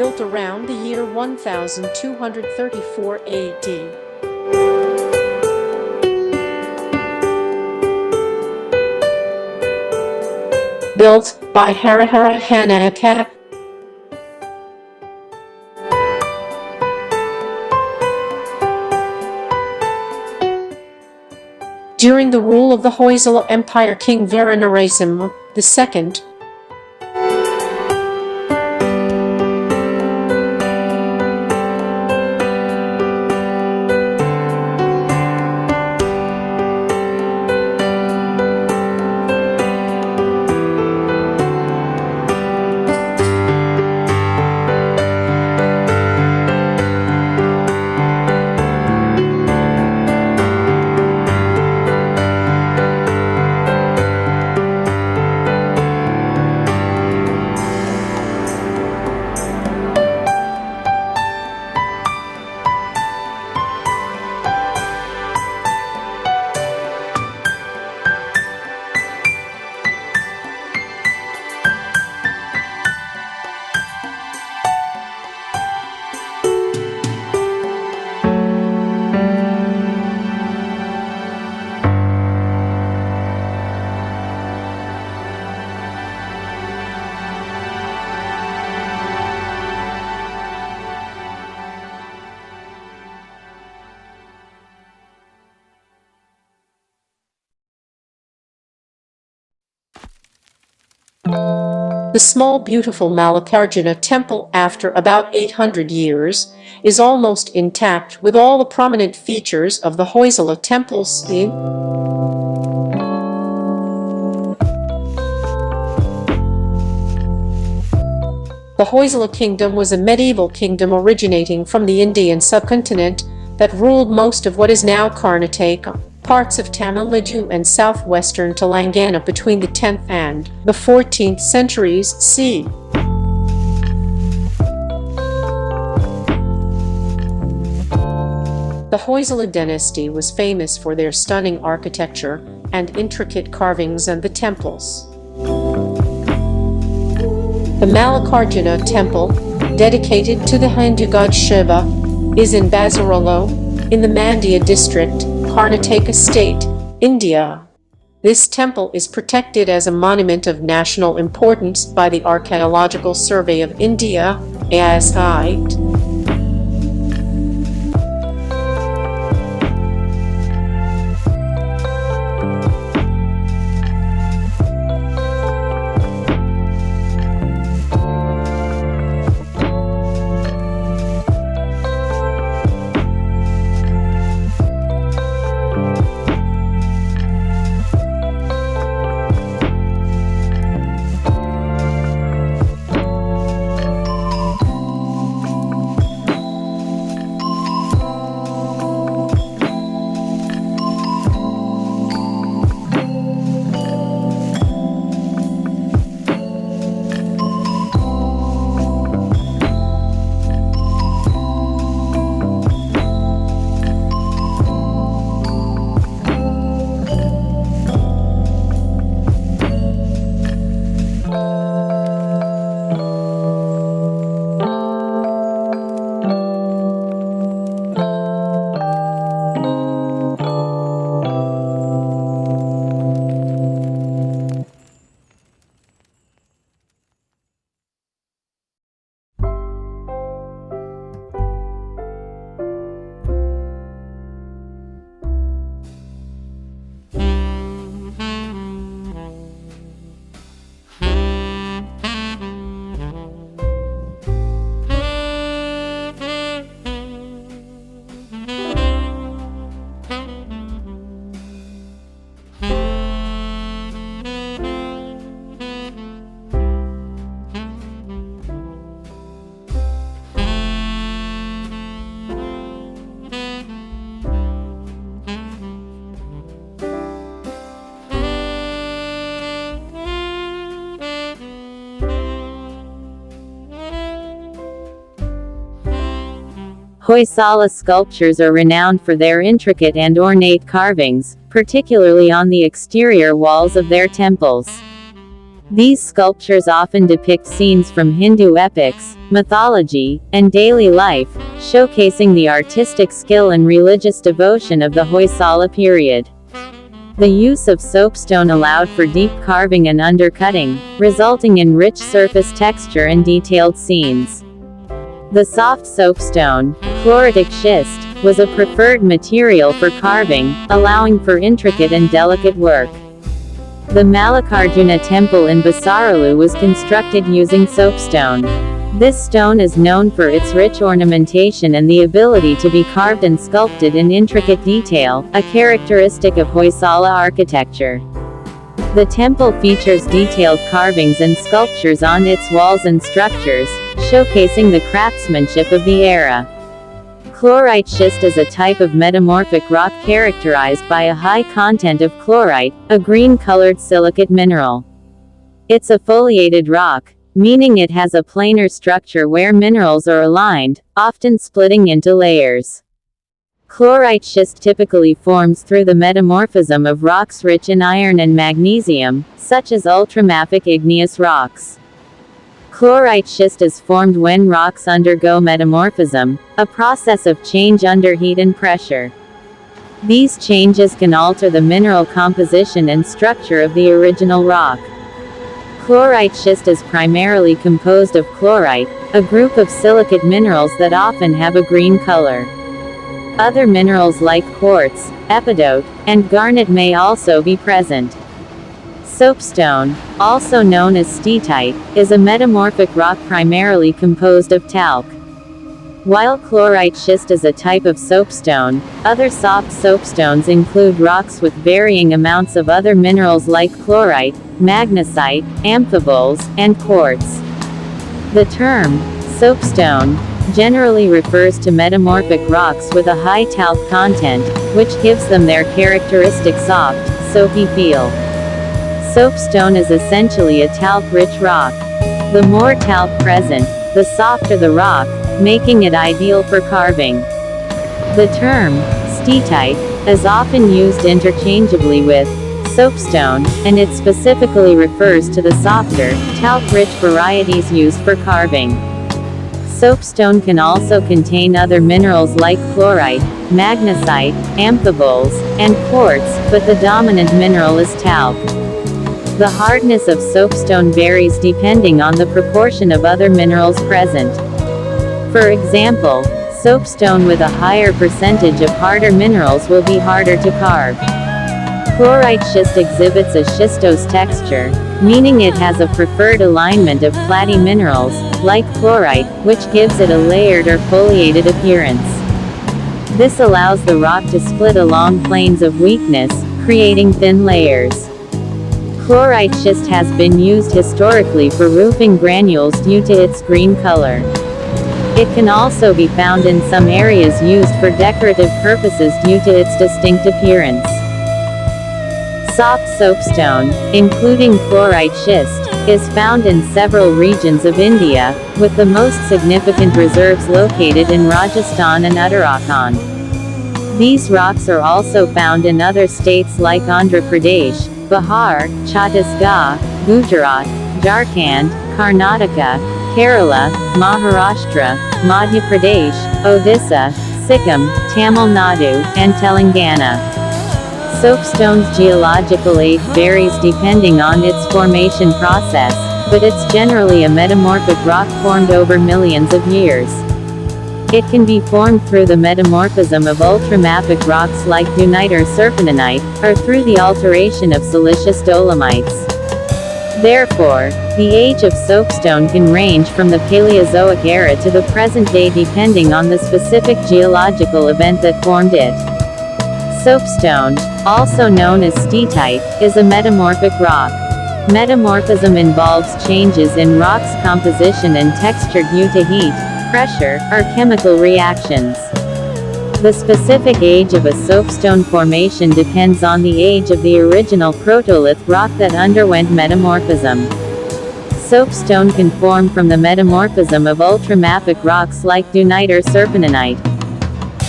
built around the year 1234 AD. Built by Harihara Hanaka. During the rule of the Hoysala Empire, King Varanarasimha II. The small beautiful Mallikarjuna Temple, after about 800 years, is almost intact with all the prominent features of the Hoysala Temple. The Hoysala kingdom was a medieval kingdom originating from the Indian subcontinent that ruled most of what is now Karnataka, parts of Tamil Nadu and southwestern Telangana between the 10th and the 14th centuries c. The Hoysala dynasty was famous for their stunning architecture and intricate carvings and the temples. The Mallikarjuna Temple, dedicated to the Hindu god Shiva, is in Basleru, in the Mandya District, Karnataka State, India. This temple is protected as a monument of national importance by the Archaeological Survey of India, ASIT. Hoysala sculptures are renowned for their intricate and ornate carvings, particularly on the exterior walls of their temples. These sculptures often depict scenes from Hindu epics, mythology, and daily life, showcasing the artistic skill and religious devotion of the Hoysala period. The use of soapstone allowed for deep carving and undercutting, resulting in rich surface texture and detailed scenes. The soft soapstone, chloritic schist, was a preferred material for carving, allowing for intricate and delicate work. The Mallikarjuna Temple in Basleru was constructed using soapstone. This stone is known for its rich ornamentation and the ability to be carved and sculpted in intricate detail, a characteristic of Hoysala architecture. The temple features detailed carvings and sculptures on its walls and structures, showcasing the craftsmanship of the era. Chlorite schist is a type of metamorphic rock characterized by a high content of chlorite, a green-colored silicate mineral. It's a foliated rock, meaning it has a planar structure where minerals are aligned, often splitting into layers. Chlorite schist typically forms through the metamorphism of rocks rich in iron and magnesium, such as ultramafic igneous rocks. Chlorite schist is formed when rocks undergo metamorphism, a process of change under heat and pressure. These changes can alter the mineral composition and structure of the original rock. Chlorite schist is primarily composed of chlorite, a group of silicate minerals that often have a green color. Other minerals like quartz, epidote, and garnet may also be present. Soapstone, also known as steatite, is a metamorphic rock primarily composed of talc. While chlorite schist is a type of soapstone, other soft soapstones include rocks with varying amounts of other minerals like chlorite, magnesite, amphiboles, and quartz. The term, soapstone, generally refers to metamorphic rocks with a high talc content, which gives them their characteristic soft, soapy feel. Soapstone is essentially a talc-rich rock. The more talc present, the softer the rock, making it ideal for carving. The term, steatite, is often used interchangeably with soapstone, and it specifically refers to the softer, talc-rich varieties used for carving. Soapstone can also contain other minerals like chlorite, magnesite, amphiboles, and quartz, but the dominant mineral is talc. The hardness of soapstone varies depending on the proportion of other minerals present. For example, soapstone with a higher percentage of harder minerals will be harder to carve. Chlorite schist exhibits a schistose texture, meaning it has a preferred alignment of platy minerals, like chlorite, which gives it a layered or foliated appearance. This allows the rock to split along planes of weakness, creating thin layers. Chlorite schist has been used historically for roofing granules due to its green color. It can also be found in some areas used for decorative purposes due to its distinct appearance. Soft soapstone, including chlorite schist, is found in several regions of India, with the most significant reserves located in Rajasthan and Uttarakhand. These rocks are also found in other states like Andhra Pradesh, Bihar, Chhattisgarh, Gujarat, Jharkhand, Karnataka, Kerala, Maharashtra, Madhya Pradesh, Odisha, Sikkim, Tamil Nadu, and Telangana. Soapstone's geological age varies depending on its formation process, but it's generally a metamorphic rock formed over millions of years. It can be formed through the metamorphism of ultramafic rocks like dunite or serpentinite, or through the alteration of siliceous dolomites. Therefore, the age of soapstone can range from the Paleozoic era to the present day depending on the specific geological event that formed it. Soapstone, also known as steatite, is a metamorphic rock. Metamorphism involves changes in rock's composition and texture due to heat, pressure, or chemical reactions. The specific age of a soapstone formation depends on the age of the original protolith rock that underwent metamorphism. Soapstone can form from the metamorphism of ultramafic rocks like dunite or serpentinite.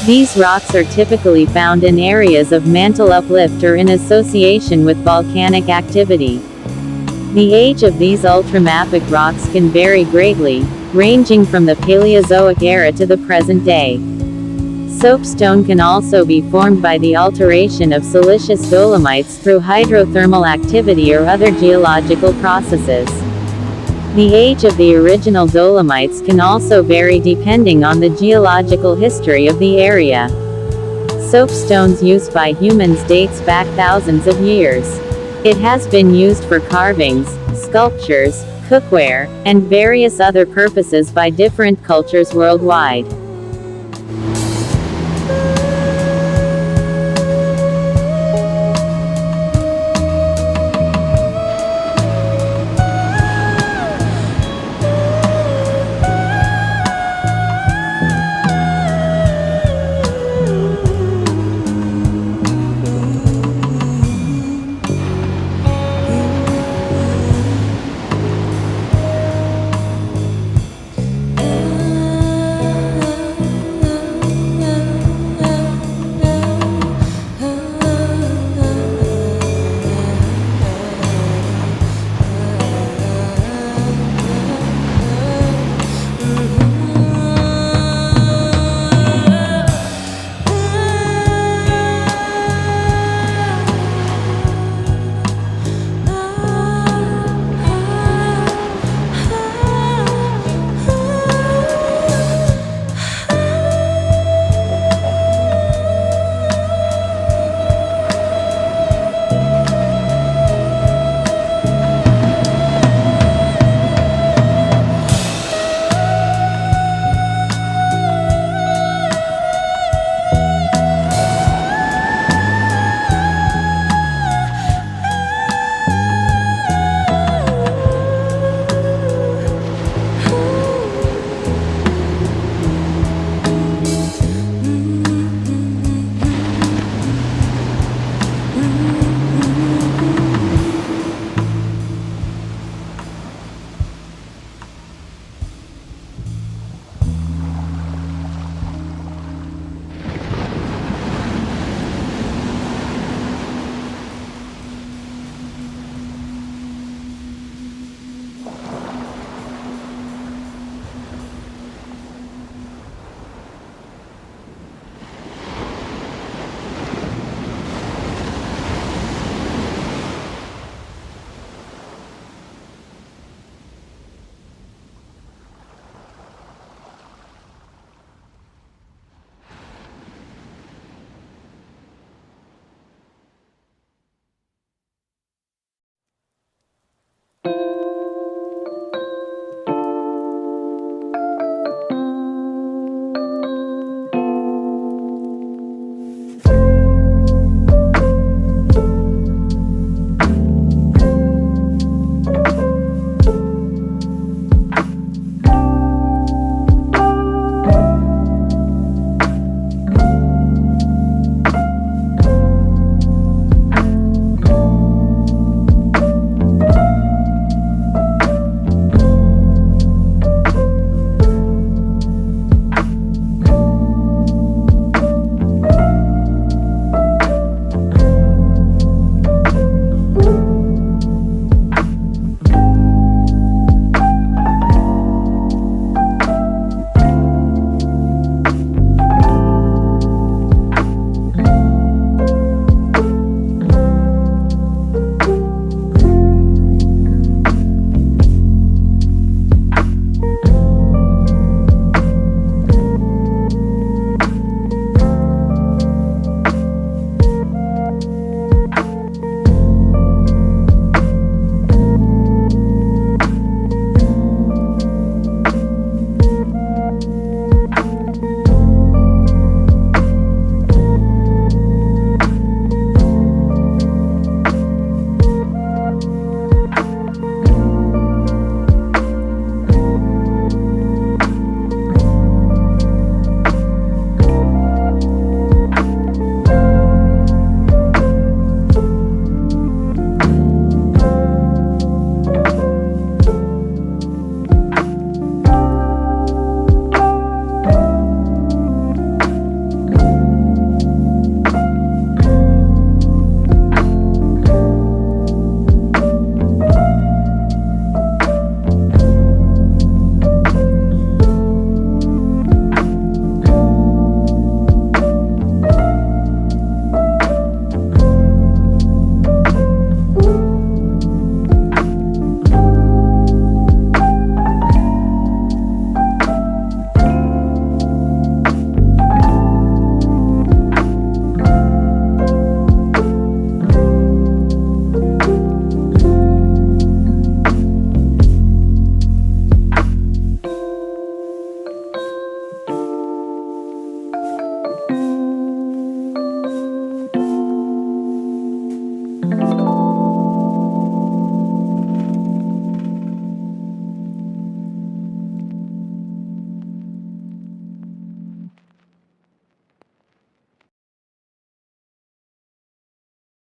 These rocks are typically found in areas of mantle uplift or in association with volcanic activity. The age of these ultramafic rocks can vary greatly, ranging from the Paleozoic era to the present day. Soapstone can also be formed by the alteration of siliceous dolomites through hydrothermal activity or other geological processes. The age of the original dolomites can also vary depending on the geological history of the area. Soapstone's use by humans dates back thousands of years. It has been used for carvings, sculptures, cookware, and various other purposes by different cultures worldwide.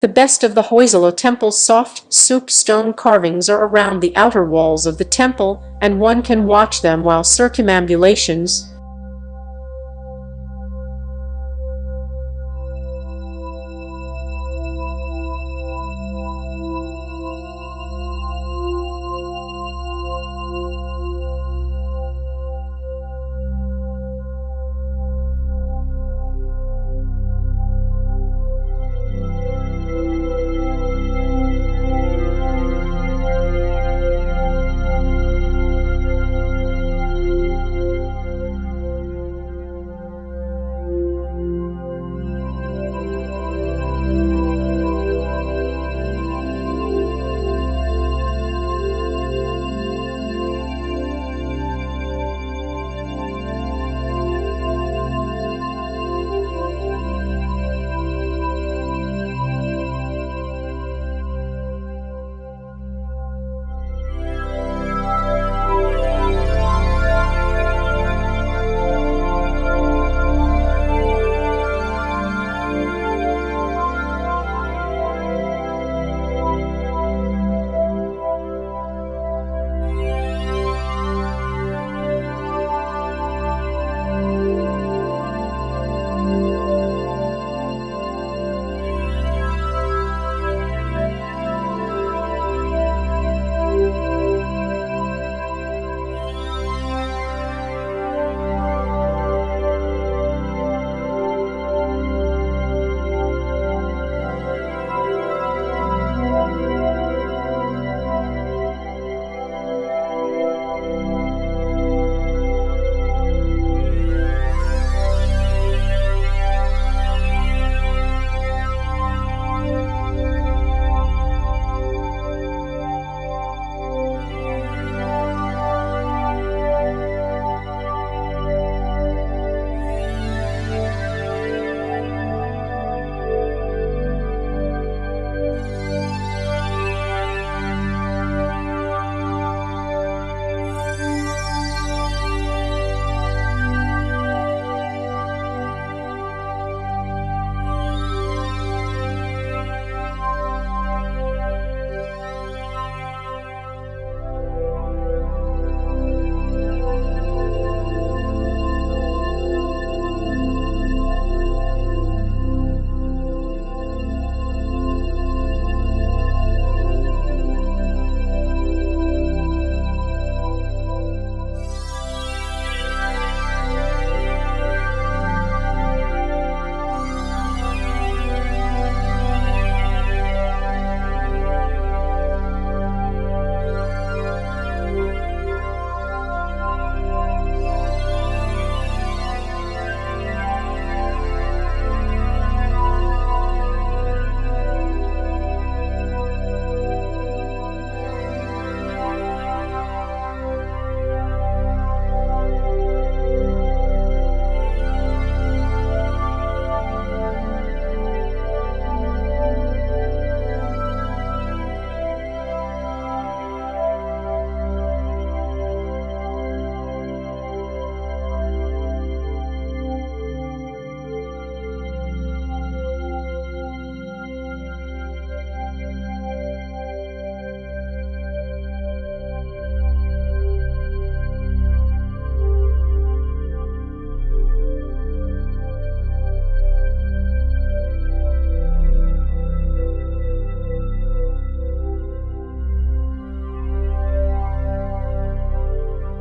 The best of the Hoysala Temple's soft soup stone carvings are around the outer walls of the temple, and one can watch them while circumambulations.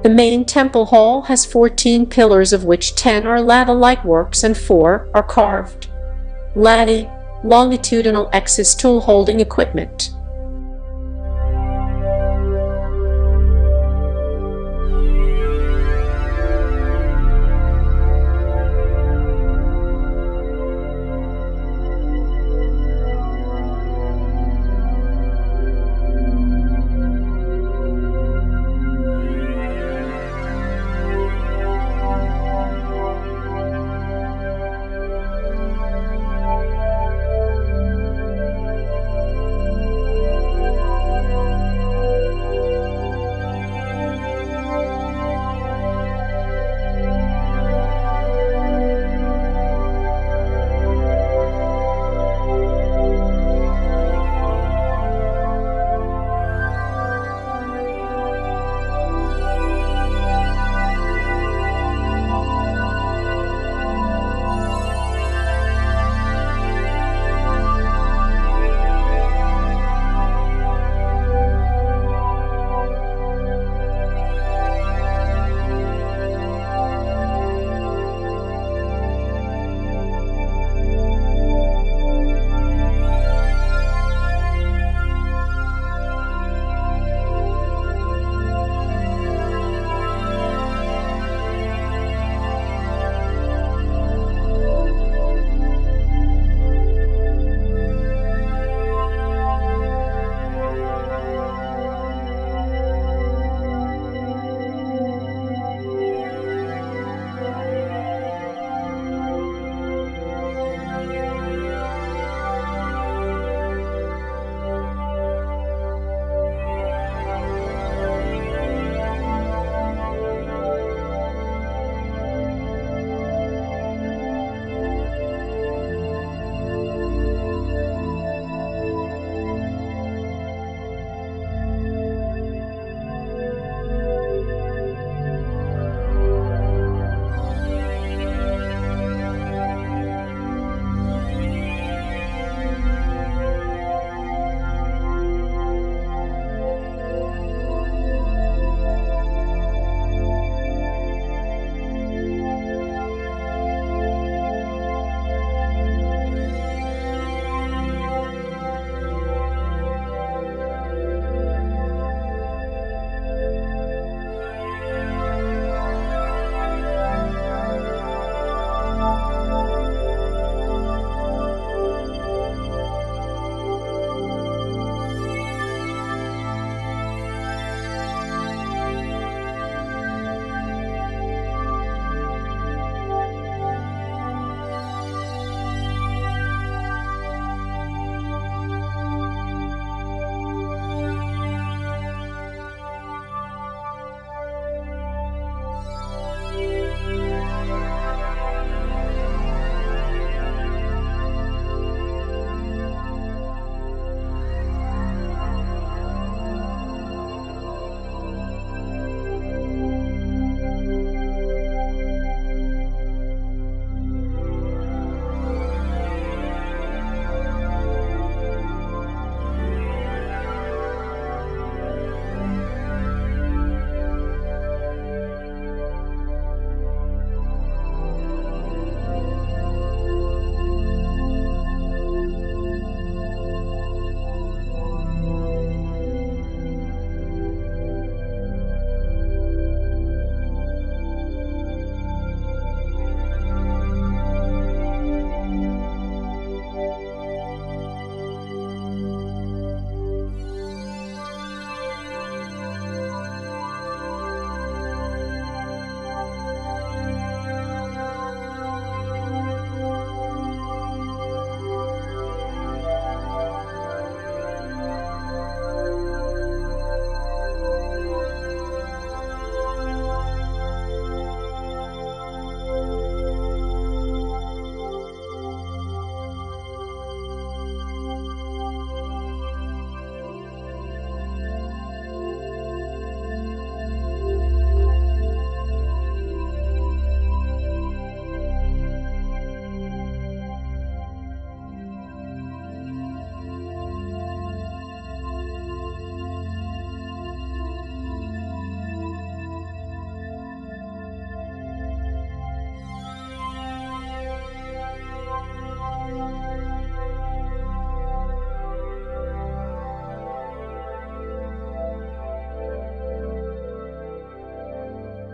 The main temple hall has 14 pillars, of which 10 are lathe-like works and 4 are carved lathe, longitudinal axis tool holding equipment.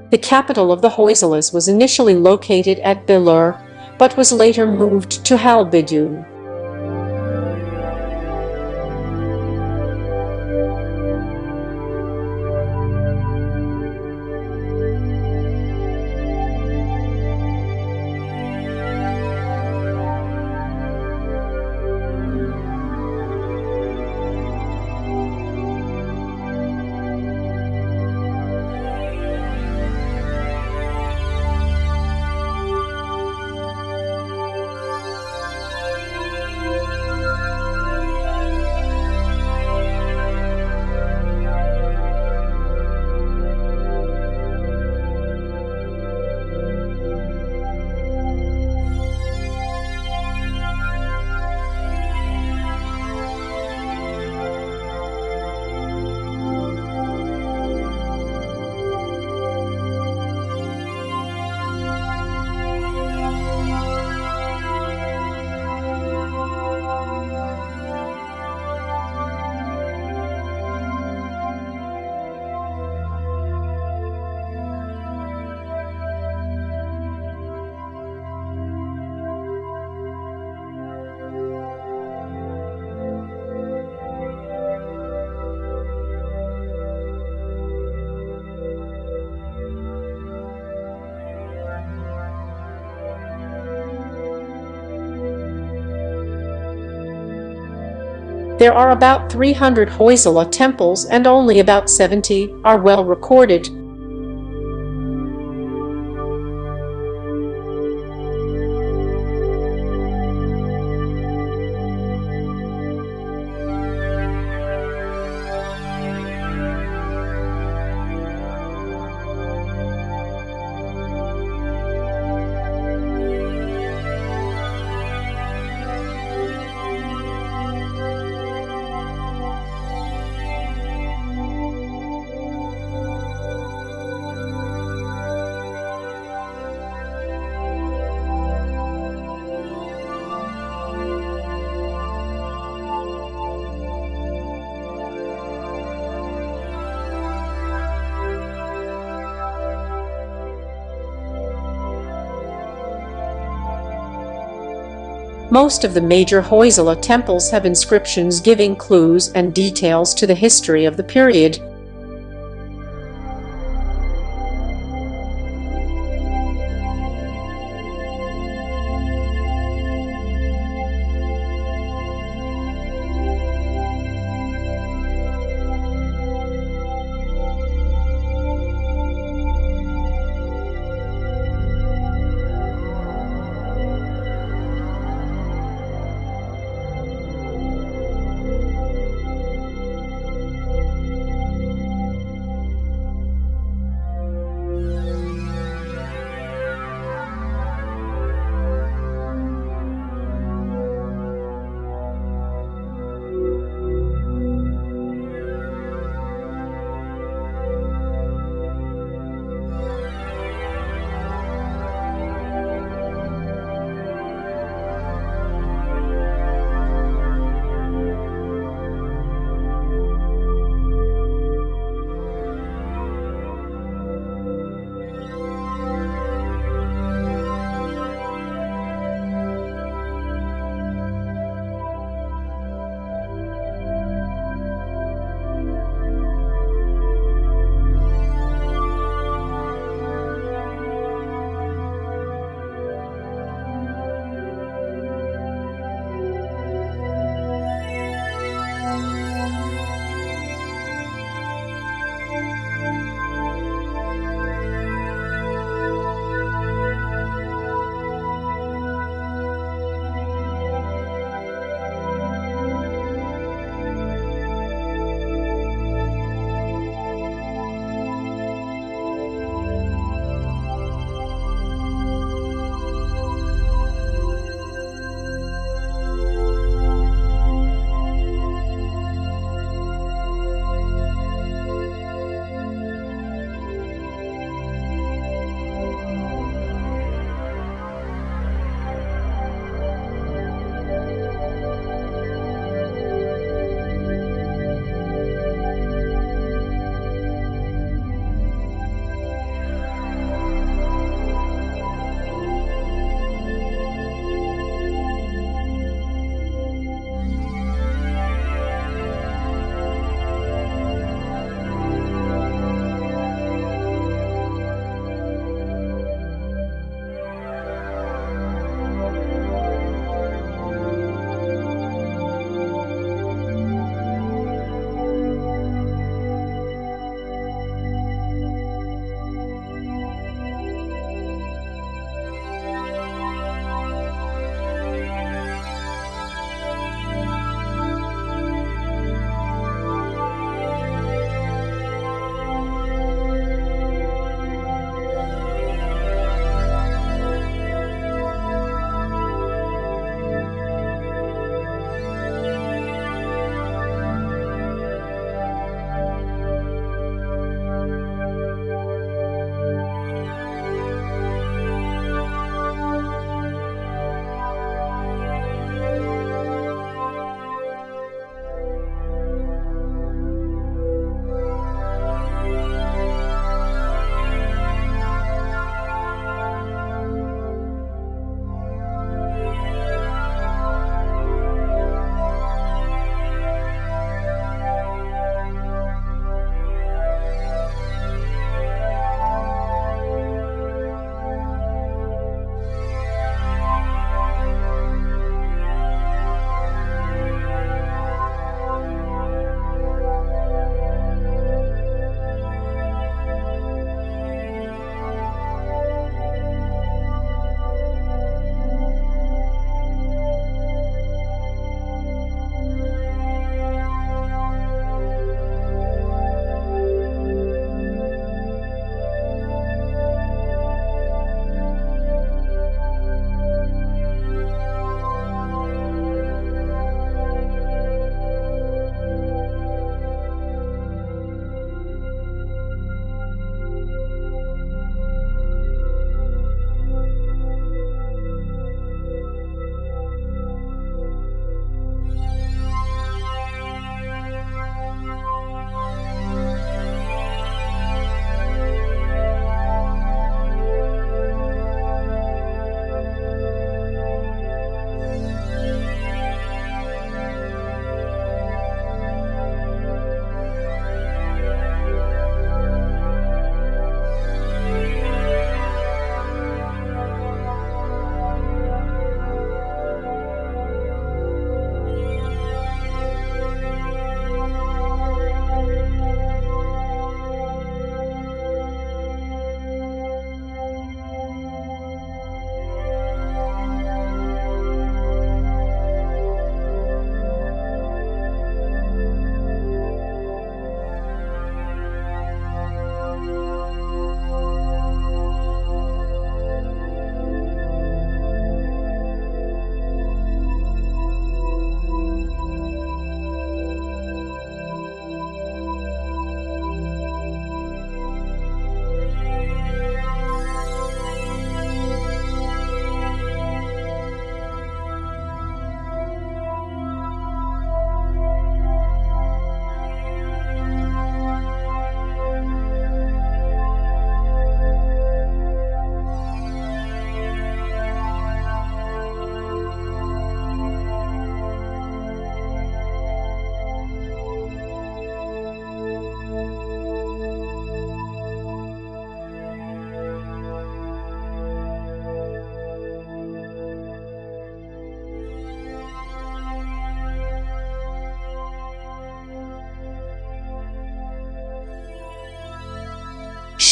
The capital of the Hoysalas was initially located at Basleru, but was later moved to Halbidu. There are about 300 Hoysala temples and only about 70 are well recorded. Most of the major Hoysala temples have inscriptions giving clues and details to the history of the period.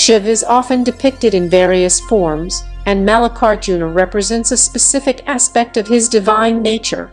Shiva is often depicted in various forms, and Mallikarjuna represents a specific aspect of his divine nature.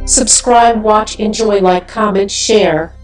Subscribe, watch, enjoy, like, comment, share.